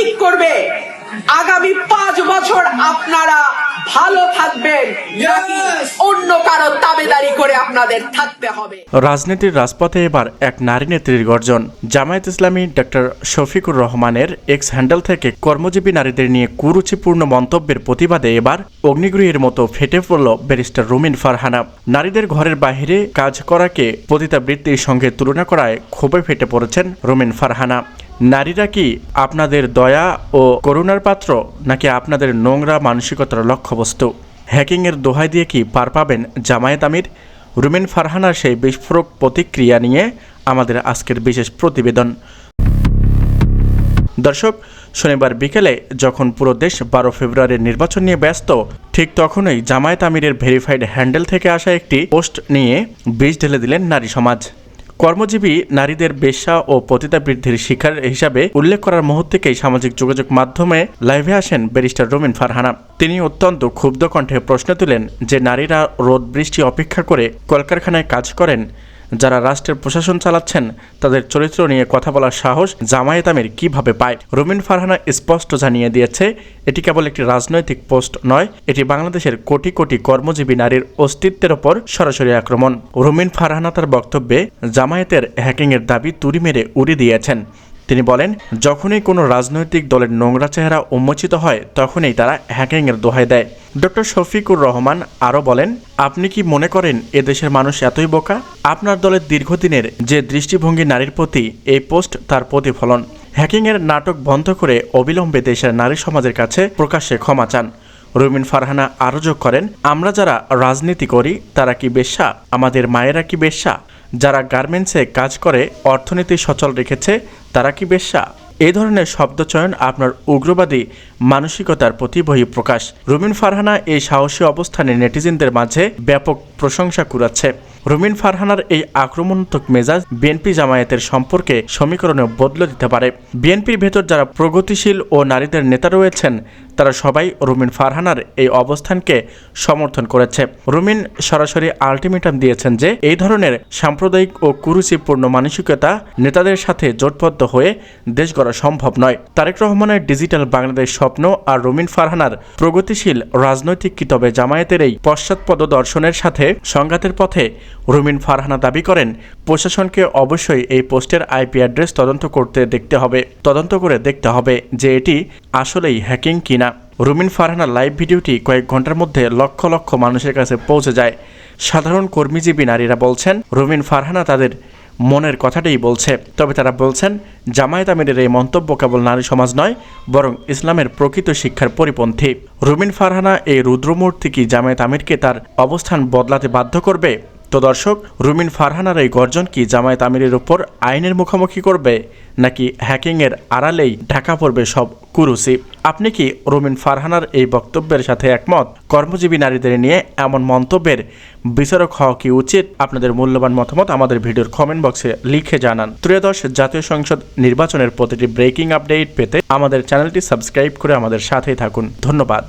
ঠিক করবে আগামী 5 বছর আপনারা ভালো থাকবেন নাকি অন্য কারো তাবেদারি করে আপনাদের থাকতে হবে। রাজনীতির রাজপথে এবার এক নারী নেত্রীর গর্জন। জামায়াত ইসলামী ডক্টর শফিকুর রহমানের এক্স হ্যান্ডেল থেকে কর্মজীবী নারীদের নিয়ে কুরুচিপূর্ণ মন্তব্যের প্রতিবাদে এবার অগ্নিগৃহের মতো ফেটে পড়ল ব্যারিস্টার রুমিন ফারহানা। নারীদের ঘরের বাইরে কাজ করাকে পতিতাবৃত্তির সঙ্গে তুলনা করায় ক্ষোভে ফেটে পড়েছেন রুমিন ফারহানা। নারীরা কি আপনাদের দয়া ও করুণার পাত্র, নাকি আপনাদের নোংরা মানসিকতার লক্ষ্যবস্তু? হ্যাকিংয়ের দোহাই দিয়ে কি পার পাবেন জামায়াত আমির? রুমিন ফারহানার সেই বিস্ফোরক প্রতিক্রিয়া নিয়ে আমাদের আজকের বিশেষ প্রতিবেদন। দর্শক, শনিবার বিকেলে যখন পুরো দেশ 12 ফেব্রুয়ারির নির্বাচন নিয়ে ব্যস্ত, ঠিক তখনই জামায়াত আমিরের ভেরিফাইড হ্যান্ডেল থেকে আসা একটি পোস্ট নিয়ে বিষ ঢেলে দিলেন নারী সমাজ। কর্মজীবী নারীদের বেশ্যা ও পতিতাবৃত্তির শিকার হিসাবে উল্লেখ করার মুহূর্তেই সামাজিক যোগাযোগ মাধ্যমে লাইভে আসেন ব্যারিস্টার রুমিন ফারহানা। তিনি অত্যন্ত ক্ষুব্ধ কণ্ঠে প্রশ্ন তুলেন যে নারীরা রোদ বৃষ্টি অপেক্ষা করে কলকারখানায় কাজ করেন, যারা রাষ্ট্রের প্রশাসন চালাচ্ছেন, তাদের চরিত্র নিয়ে কথা বলার সাহস জামায়াত আমির কিভাবে পায়? রুমিন ফারহানা স্পষ্ট জানিয়ে দিয়েছে, এটি কেবল একটি রাজনৈতিক পোস্ট নয়, এটি বাংলাদেশের কোটি কোটি কর্মজীবী নারীর অস্তিত্বের ওপর সরাসরি আক্রমণ। রুমিন ফারহানা তার বক্তব্যে জামায়াতের হ্যাকিংয়ের দাবি তুড়ি মেরে উড়িয়ে দিয়েছেন। তিনি বলেন, যখনই কোনো রাজনৈতিক দলের নোংরা চেহারা উন্মোচিত হয়, তখনই তারা হ্যাকিংয়ের দোহাই দেয়। ডক্টর শফিকুর রহমান আরও বলেন, আপনি কি মনে করেন এদেশের মানুষ এতই বোকা? আপনার দলের দীর্ঘদিনের যে দৃষ্টিভঙ্গি নারীর প্রতি, এই পোস্ট তার প্রতিফলন। হ্যাকিংয়ের নাটক বন্ধ করে অবিলম্বে দেশের নারী সমাজের কাছে প্রকাশ্যে ক্ষমা চান। রুমিন ফারহানা আরও যোগ করেন, আমরা যারা রাজনীতি করি তারা কি বেশ্যা? আমাদের মায়েরা কি বেশ্যা? যারা গার্মেন্টসে কাজ করে অর্থনীতি সচল রেখেছে তারা কি বেশ্যা? এই ধরনের শব্দচয়ন আপনার উগ্রবাদী মানসিকতার প্রতি বহিঃপ্রকাশ। রুমিন ফারহানা এই সাহসী অবস্থানে নেটিজেনদের মাঝে ব্যাপক প্রশংসা কুড়াচ্ছে। রুমিন ফারহানার এই আক্রমণাত্মক মেজাজ বিএনপি জামায়াতের সম্পর্কে সমীকরণে বদলে দিতে পারে। বিএনপির ভেতর যারা প্রগতিশীল ও নারীদের নেতা রয়েছেন, তারা সবাই রুমিন ফারহানার এই অবস্থানকে সমর্থন করেছে। রুমিন সরাসরি আলটিমেটাম দিয়েছেন যে এই ধরনের সাম্প্রদায়িক ও কুরুচিপূর্ণ মানসিকতা নেতাদের সাথে জোটবদ্ধ হয়ে দেশ গড়া সম্ভব নয়। তারেক রহমানের ডিজিটাল বাংলাদেশ স্বপ্ন আর রুমিন ফারহানার প্রগতিশীল রাজনৈতিক কিতাবে জামায়াতের এই পশ্চাৎপদ দর্শনের সাথে সংঘাতের পথে রুমিন ফারহানা দাবি করেন, প্রশাসনকে অবশ্যই এই পোস্টের আইপি অ্যাড্রেস তদন্ত করে দেখতে হবে যে এটি আসলেই হ্যাকিং কিনা। রুমিন ফারহানার লাইভ ভিডিওটি কয়েক ঘন্টার মধ্যে লক্ষ লক্ষ মানুষের কাছে পৌঁছে যায়। সাধারণ কর্মীজীবী নারীরা বলছেন, রুমিন ফারহানা তাদের মনের কথাটাই বলছে। তবে তারা বলছেন, জামায়াত আমিরের এই মন্তব্য কেবল নারী সমাজ নয়, বরং ইসলামের প্রকৃত শিক্ষার পরিপন্থী। রুমিন ফারহানা এই রুদ্রমূর্তি কি জামায়াত আমিরকে তার অবস্থান বদলাতে বাধ্য করবে? তো দর্শক, রুমিন ফারহানার এই গর্জন কি জামায়াত আমিরের উপর আইনের মুখোমুখি করবে, নাকি হ্যাকিংয়ের আড়ালেই ঢাকা পড়বে সব কুরুচি? আপনি কি রুমিন ফারহানার এই বক্তব্যের সাথে একমত? কর্মজীবী নারীদের নিয়ে এমন মন্তব্যের বিচারক হওয়া কি উচিত? আপনাদের মূল্যবান মতামত আমাদের ভিডিওর কমেন্ট বক্সে লিখে জানান। ত্রয়োদশ জাতীয় সংসদ নির্বাচনের প্রতিটি ব্রেকিং আপডেট পেতে আমাদের চ্যানেলটি সাবস্ক্রাইব করে আমাদের সাথেই থাকুন। ধন্যবাদ।